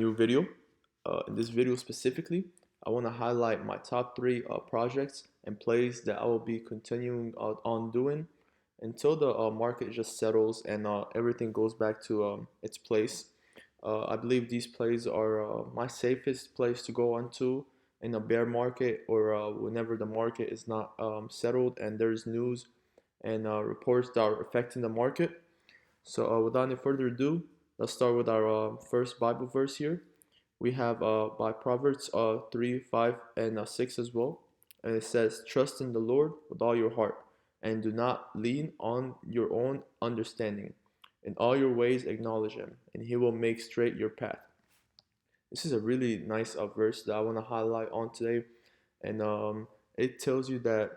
New video. In this video specifically, I want to highlight my top three projects and plays that I will be continuing on doing until the market just settles and everything goes back to its place. I believe these plays are my safest place to go onto in a bear market or whenever the market is not settled and there's news and reports that are affecting the market. So, without any further ado, let's start with our first Bible verse here. We have by Proverbs 3, 5, and 6 as well. And it says, "Trust in the Lord with all your heart, and do not lean on your own understanding. In all your ways acknowledge Him, and He will make straight your path." This is a really nice verse that I want to highlight on today. And it tells you that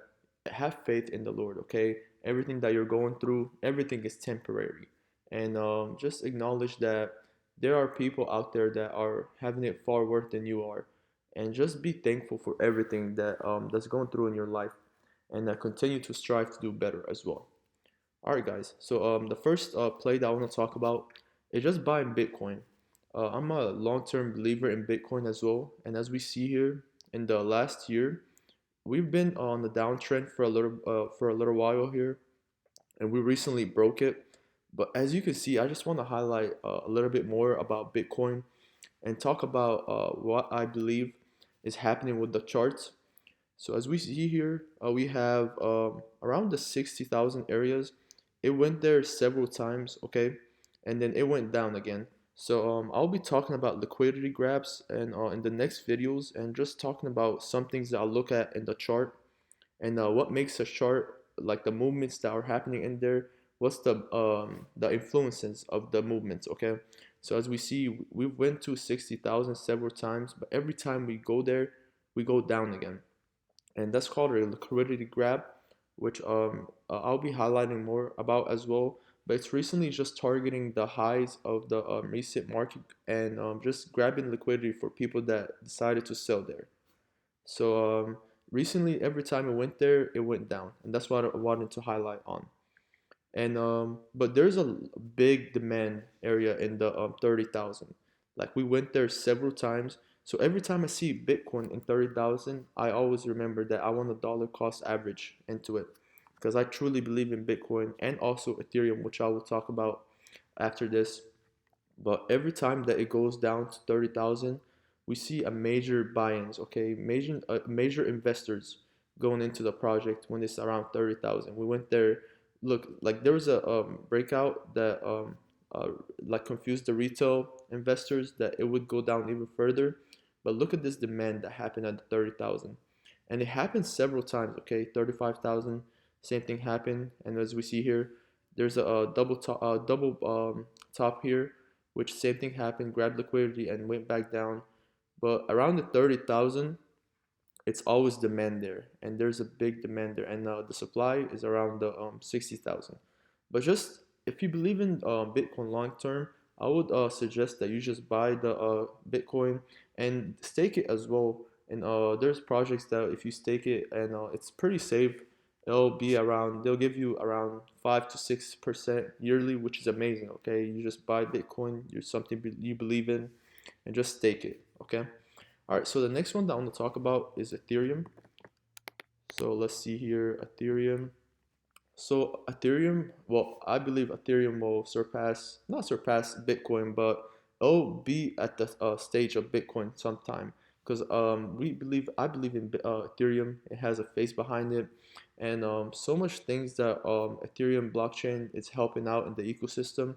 have faith in the Lord, okay? Everything that you're going through, everything is temporary. And just acknowledge that there are people out there that are having it far worse than you are. And just be thankful for everything that's going through in your life and continue to strive to do better as well. All right, guys. So the first play that I want to talk about is just buying Bitcoin. I'm a long-term believer in Bitcoin as well, and as we see here in the last year, we've been on the downtrend for a little while here, and we recently broke it. But as you can see, I just want to highlight a little bit more about Bitcoin and talk about what I believe is happening with the charts. So as we see here, we have around the 60,000 areas. It went there several times, okay, and then it went down again. So I'll be talking about liquidity grabs and in the next videos, and just talking about some things that I'll look at in the chart and what makes a chart, like the movements that are happening in there. What's the influences of the movements, okay? So as we see, we went to 60,000 several times, but every time we go there, we go down again, and that's called a liquidity grab, which I'll be highlighting more about as well. But it's recently just targeting the highs of the recent market and just grabbing liquidity for people that decided to sell there. So recently, every time it went there, it went down, and that's what I wanted to highlight on. And but there's a big demand area in the 30,000. Like we went there several times. So every time I see Bitcoin in 30,000, I always remember that I want a dollar cost average into it because I truly believe in Bitcoin and also Ethereum, which I will talk about after this. But every time that it goes down to 30,000, we see a major buy-ins, okay? Major investors going into the project when it's around 30,000. We went there, look, like there was a breakout that like confused the retail investors that it would go down even further. But look at this demand that happened at 30,000. And it happened several times, okay? 35,000, same thing happened. And as we see here, there's a double top here, which same thing happened, grabbed liquidity and went back down. But around the 30,000, it's always demand there, and there's a big demand there, and the supply is around the 60,000. But just if you believe in Bitcoin long term, I would suggest that you just buy the Bitcoin and stake it as well. And there's projects that if you stake it and it's pretty safe, they'll give you around 5 to 6% yearly, which is amazing. Okay, you just buy Bitcoin, you're something you believe in, and just stake it. Okay. All right. So the next one that I want to talk about is Ethereum. So let's see here, Ethereum. So Ethereum, well, I believe Ethereum will not surpass Bitcoin, but it'll be at the stage of Bitcoin sometime. Because I believe in Ethereum. It has a face behind it, and so much things that Ethereum blockchain is helping out in the ecosystem.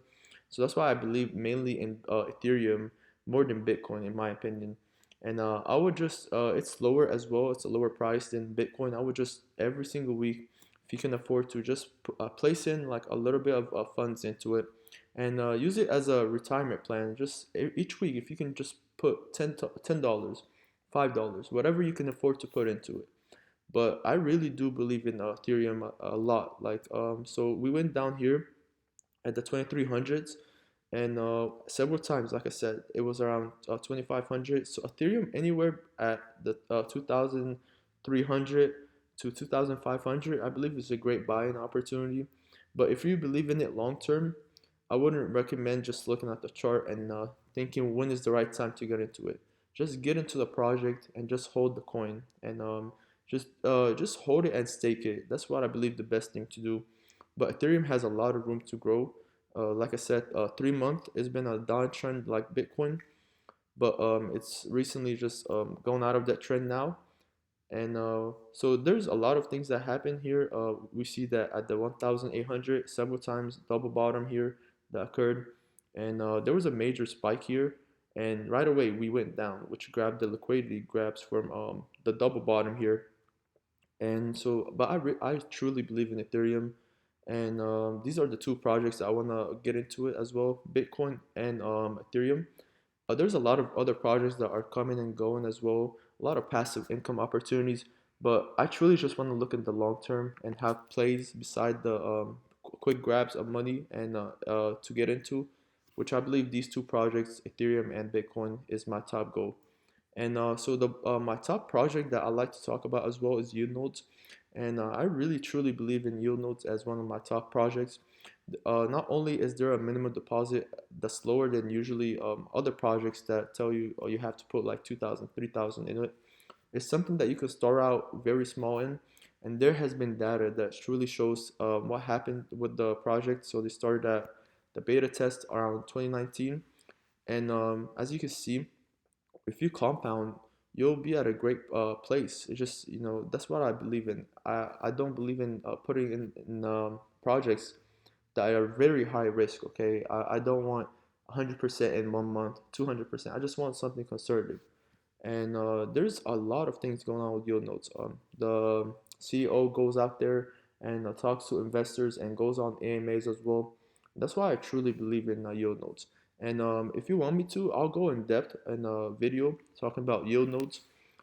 So that's why I believe mainly in Ethereum more than Bitcoin, in my opinion. And I would just, it's lower as well. It's a lower price than Bitcoin. I would just every single week, if you can afford to, just place in like a little bit of funds into it and use it as a retirement plan. Just each week, if you can just put $10, $5, whatever you can afford to put into it. But I really do believe in Ethereum a lot. Like, so we went down here at the 2300s, and several times, like I said, it was around 2500. So Ethereum anywhere at the 2300 to 2500, I believe is a great buying opportunity. But if you believe in it long term, I wouldn't recommend just looking at the chart and thinking when is the right time to get into it. Just get into the project and just hold the coin and just hold it and stake it. That's what I believe the best thing to do. But Ethereum has a lot of room to grow. Like I said, 3 months it's been a downtrend like Bitcoin, but it's recently just gone out of that trend now. And so there's a lot of things that happen here. We see that at the 1,800, several times double bottom here that occurred, and there was a major spike here, and right away we went down, which grabbed the liquidity grabs from the double bottom here. And so, but I truly believe in Ethereum, and these are the two projects I want to get into it as well, Bitcoin and Ethereum. There's a lot of other projects that are coming and going as well, a lot of passive income opportunities. But I truly just want to look at the long term and have plays beside the quick grabs of money and to get into, which I believe these two projects, Ethereum and Bitcoin, is my top goal. And so the my top project that I like to talk about as well is yield nodes, and I really truly believe in yield nodes as one of my top projects. Not only is there a minimum deposit that's lower than usually other projects that tell you oh, you have to put like 2,000, 3,000 in it. It's something that you could start out very small in, and there has been data that truly shows what happened with the project. So they started at the beta test around 2019, and as you can see, if you compound, you'll be at a great place. It's just that's what I believe in. I don't believe in putting in projects that are very high risk. Okay, I don't want 100% in 1 month, 200%. I just want something conservative. And there's a lot of things going on with yield notes. The CEO goes out there and talks to investors and goes on AMAs as well. That's why I truly believe in yield notes. And if you want me to, I'll go in depth in a video talking about yield notes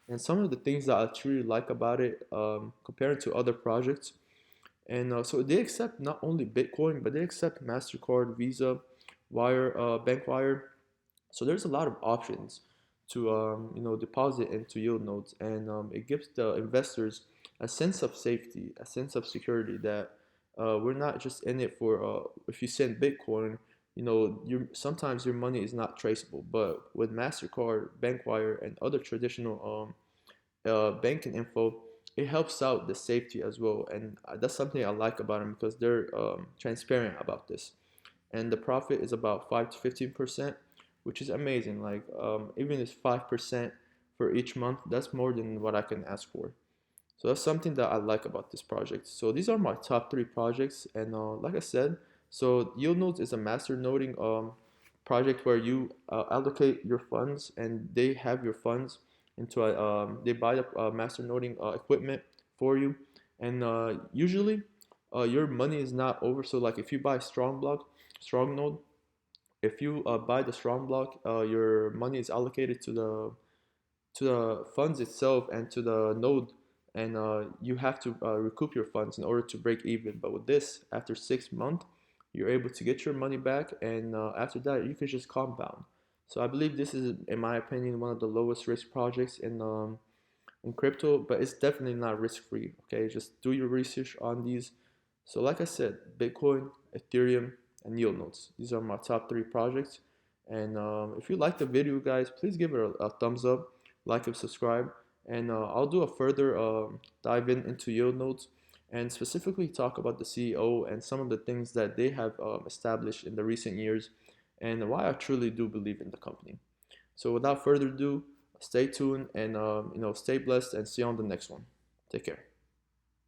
and some of the things that I truly like about it compared to other projects. And so they accept not only Bitcoin, but they accept MasterCard, Visa, Wire, Bank Wire. So there's a lot of options to deposit into yield nodes, and it gives the investors a sense of safety, a sense of security that we're not just in it for if you send Bitcoin, sometimes your money is not traceable. But with Mastercard, Bankwire, and other traditional banking info, it helps out the safety as well, and that's something I like about them because they're transparent about this, and the profit is about 5 to 15%, which is amazing. Like even if it's 5% for each month, that's more than what I can ask for. So that's something that I like about this project. So these are my top three projects, and like I said, so yield nodes is a master noding project where you allocate your funds, and they have your funds into a they buy the master noding equipment for you, and usually your money is not over. So like if you buy strong node, if you buy the strong block, your money is allocated to the funds itself and to the node, and you have to recoup your funds in order to break even. But with this, after 6 months, you're able to get your money back, and after that, you can just compound. So I believe this is, in my opinion, one of the lowest risk projects in crypto, but it's definitely not risk free. Okay, just do your research on these. So, like I said, Bitcoin, Ethereum, and yield nodes. These are my top three projects. And if you like the video, guys, please give it a thumbs up, like and subscribe. And I'll do a further dive into yield nodes and specifically talk about the CEO and some of the things that they have established in the recent years and why I truly do believe in the company. So without further ado, stay tuned and stay blessed and see you on the next one. Take care.